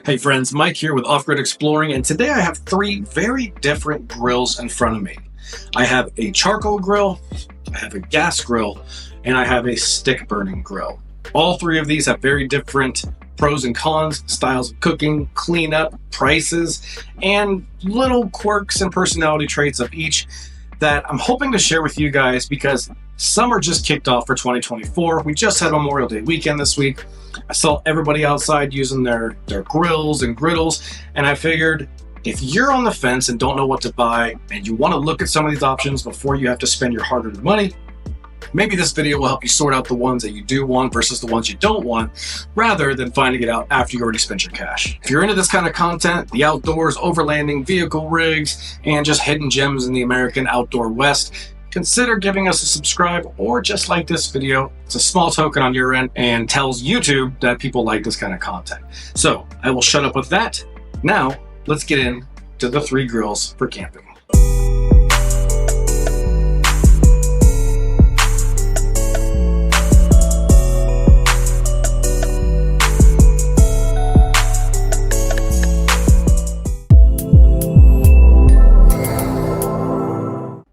Hey friends, Mike here with Off-Grid Exploring, and today I have three very different grills in front of me. I have a charcoal grill, I have a gas grill, and I have a stick burning grill. All three of these have very different pros and cons, styles of cooking, cleanup, prices, and little quirks and personality traits of each that I'm hoping to share with you guys because summer just kicked off for 2024. We just had Memorial Day weekend this week. I saw everybody outside using their grills and griddles, and I figured if you're on the fence and don't know what to buy and you want to look at some of these options before you have to spend your hard-earned money, maybe this video will help you sort out the ones that you do want versus the ones you don't want, rather than finding it out after you already spent your cash. If you're into this kind of content, the outdoors, overlanding, vehicle rigs, and just hidden gems in the American outdoor West, consider giving us a subscribe or just like this video. It's a small token on your end and tells YouTube that people like this kind of content. So I will shut up with that. Now let's get into the three grills for camping.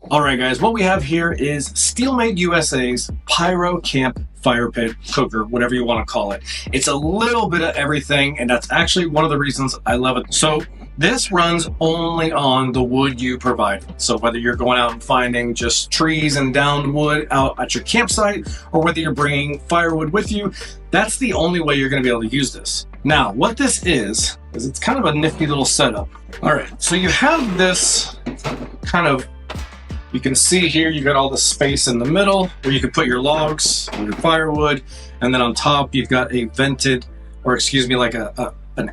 Alright guys, what we have here is Steelmade USA's Pyro Camp Fire Pit Cooker, whatever you want to call it. It's a little bit of everything, and that's actually one of the reasons I love it. So this runs only on the wood you provide. So whether you're going out and finding just trees and downed wood out at your campsite, or whether you're bringing firewood with you, that's the only way you're going to be able to use this. Now, what this is it's kind of a nifty little setup. Alright, so you have this kind of, you can see here, you got all the space in the middle where you can put your logs and your firewood, and then on top you've got a vented, or excuse me, like an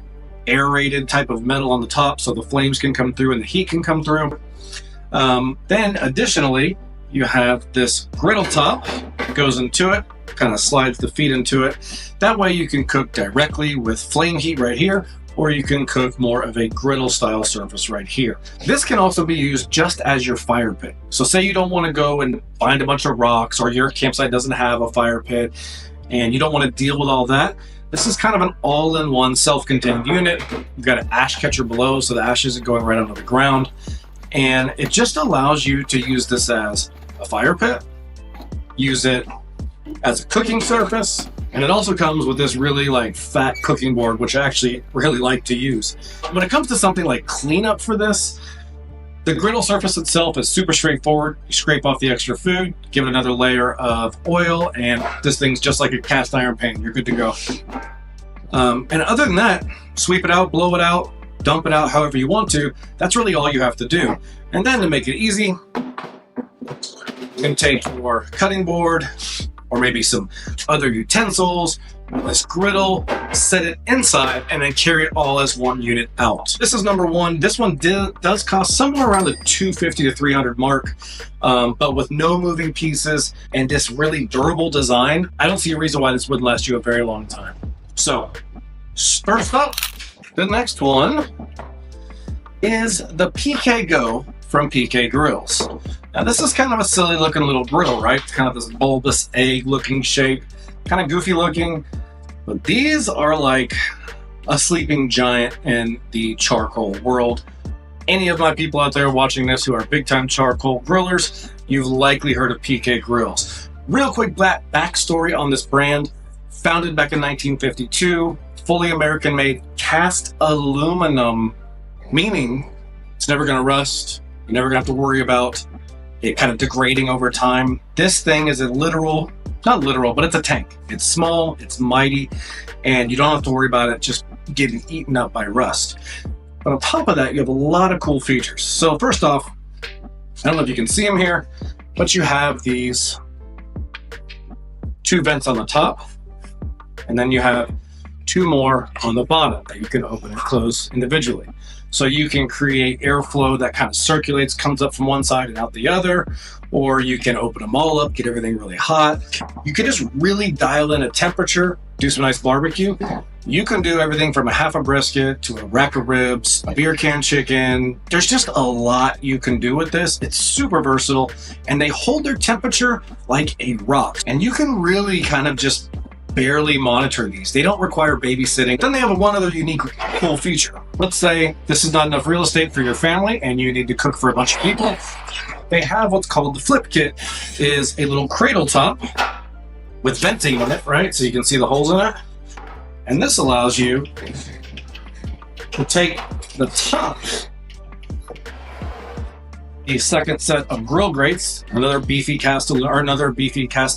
aerated type of metal on the top so the flames can come through and the heat can come through. Then additionally, you have this griddle top that goes into it, kind of slides the feet into it. That way you can cook directly with flame heat right here, or you can cook more of a griddle style surface right here. This can also be used just as your fire pit. So say you don't want to go and find a bunch of rocks, or your campsite doesn't have a fire pit and you don't want to deal with all that. This is kind of an all-in-one self-contained unit. You've got an ash catcher below so the ash isn't going right onto the ground, and it just allows you to use this as a fire pit, use it as a cooking surface, and it also comes with this really like fat cooking board, which I actually really like to use. When it comes to something like cleanup for this, the griddle surface itself is super straightforward. You scrape off the extra food, give it another layer of oil, and this thing's just like a cast iron pan. You're good to go. And other than that, sweep it out, blow it out, dump it out however you want to. That's really all you have to do. And then to make it easy, you can take your cutting board, or maybe some other utensils, this griddle, set it inside, and then carry it all as one unit out. This is number one. This one does cost somewhere around the $250 to $300 mark, but with no moving pieces and this really durable design, I don't see a reason why this would last you a very long time. So, first up, the next one is the PKGO from PK Grills. Now this is kind of a silly looking little griddle, right? It's kind of this bulbous egg looking shape, kind of goofy looking, but these are like a sleeping giant in the charcoal world. Any of my people out there watching this who are big time charcoal grillers, you've likely heard of PK Grills. Real quick backstory on this brand: founded back in 1952, fully American made, cast aluminum, meaning it's never gonna rust. You're never gonna have to worry about it kind of degrading over time. This thing is a literal, not literal, but it's a tank. It's small, it's mighty, and you don't have to worry about it just getting eaten up by rust. But on top of that, you have a lot of cool features. So first off, I don't know if you can see them here, but you have these two vents on the top, and then you have two more on the bottom that you can open and close individually. So you can create airflow that kind of circulates, comes up from one side and out the other, or you can open them all up, get everything really hot. You can just really dial in a temperature, do some nice barbecue. You can do everything from a half a brisket to a rack of ribs, a beer can chicken. There's just a lot you can do with this. It's super versatile, and they hold their temperature like a rock. And you can really kind of just barely monitor these. They don't require babysitting. Then they have one other unique cool feature. Let's say this is not enough real estate for your family and you need to cook for a bunch of people. They have what's called the flip kit, is a little cradle top with venting in it, right? So you can see the holes in it. And this allows you to take the top, a second set of grill grates, another beefy cast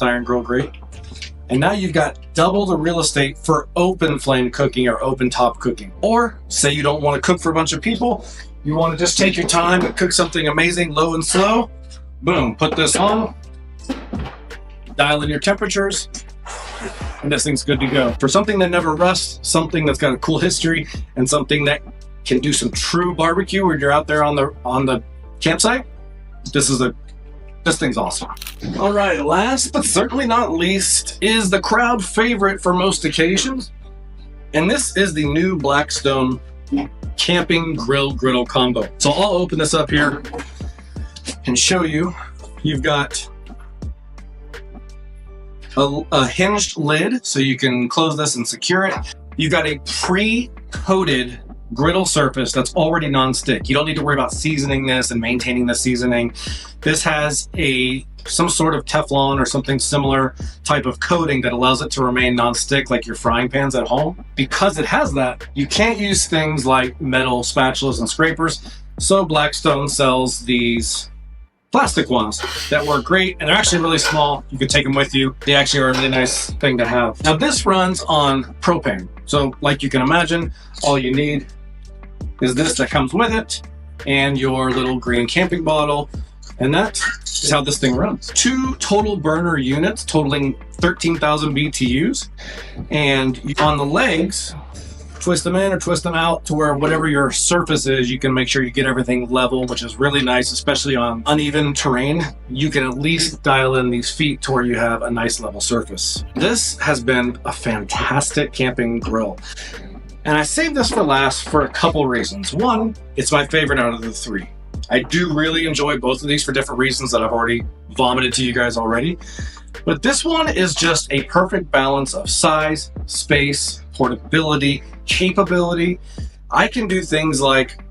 iron grill grate. And now you've got double the real estate for open flame cooking or open top cooking. Or say you don't want to cook for a bunch of people, you want to just take your time and cook something amazing, low and slow. Boom, put this on, dial in your temperatures, and this thing's good to go. For something that never rusts, something that's got a cool history, and something that can do some true barbecue when you're out there on the campsite, this thing's awesome. All right, last but certainly not least is the crowd favorite for most occasions. And this is the new Blackstone Camping Grill combo. So I'll open this up here and show you. You've got a hinged lid, so you can close this and secure it. You've got a pre-coated griddle surface that's already non-stick. You don't need to worry about seasoning this and maintaining the seasoning. This has some sort of Teflon or something similar type of coating that allows it to remain non-stick like your frying pans at home. Because it has that, you can't use things like metal spatulas and scrapers. So Blackstone sells these plastic ones that work great, and they're actually really small. You can take them with you. They actually are a really nice thing to have. Now this runs on propane. So like you can imagine, all you need is this that comes with it and your little green camping bottle. And that is how this thing runs. 2 total burner units totaling 13,000 BTUs. And on the legs, twist them in or twist them out to where whatever your surface is, you can make sure you get everything level, which is really nice, especially on uneven terrain. You can at least dial in these feet to where you have a nice level surface. This has been a fantastic camping grill. And I saved this for last for a couple reasons. One, it's my favorite out of the 3. I do really enjoy both of these for different reasons that I've already vomited to you guys already. But this one is just a perfect balance of size, space, portability, capability. I can do things like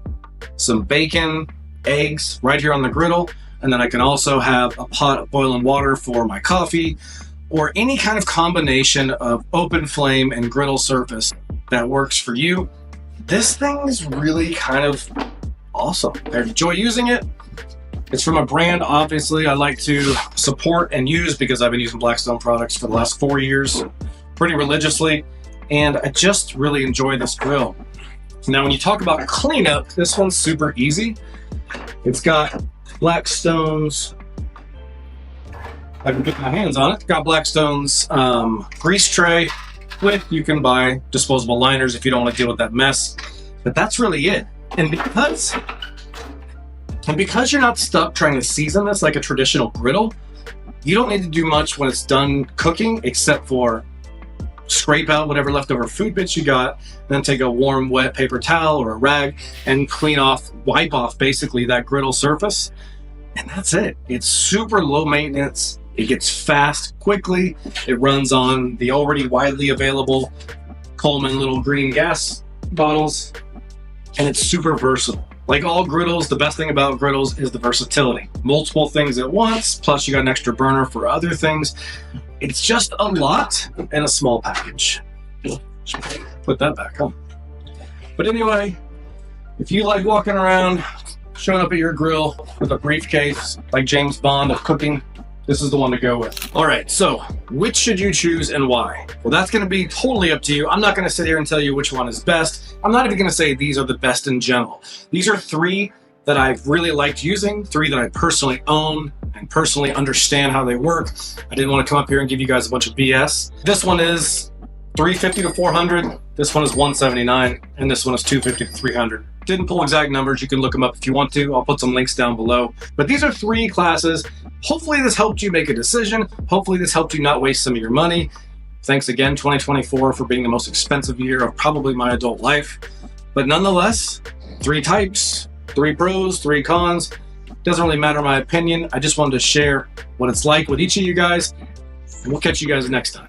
some bacon, eggs right here on the griddle, and then I can also have a pot of boiling water for my coffee, or any kind of combination of open flame and griddle surface that works for you. This thing is really kind of awesome. I enjoy using it. It's from a brand, obviously, I like to support and use because I've been using Blackstone products for the last 4 years pretty religiously, and I just really enjoy this grill. Now, when you talk about cleanup, this one's super easy. It's got Blackstone's, I can get my hands on it, it's got Blackstone's grease tray with, you can buy disposable liners if you don't want to deal with that mess, but that's really it. And because you're not stuck trying to season this like a traditional griddle, you don't need to do much when it's done cooking except for scrape out whatever leftover food bits you got, then take a warm, wet paper towel or a rag and wipe off basically that griddle surface. And that's it. It's super low maintenance. It gets fast quickly. It runs on the already widely available Coleman little green gas bottles. And it's super versatile. Like all griddles, the best thing about griddles is the versatility. Multiple things at once, plus you got an extra burner for other things. It's just a lot in a small package. Put that back on. But anyway, if you like walking around, showing up at your grill with a briefcase like James Bond of cooking, this is the one to go with. All right, so which should you choose and why? Well, that's gonna be totally up to you. I'm not gonna sit here and tell you which one is best. I'm not even gonna say these are the best in general. These are 3 that I've really liked using, 3 that I personally own and personally understand how they work. I didn't want to come up here and give you guys a bunch of BS. This one is $350 to $400. This one is $179, and this one is $250 to $300. Didn't pull exact numbers. You can look them up if you want to. I'll put some links down below. But these are 3 classes. Hopefully this helped you make a decision. Hopefully this helped you not waste some of your money. Thanks again, 2024, for being the most expensive year of probably my adult life. But nonetheless, 3 types, 3 pros, 3 cons. Doesn't really matter my opinion. I just wanted to share what it's like with each of you guys. And we'll catch you guys next time.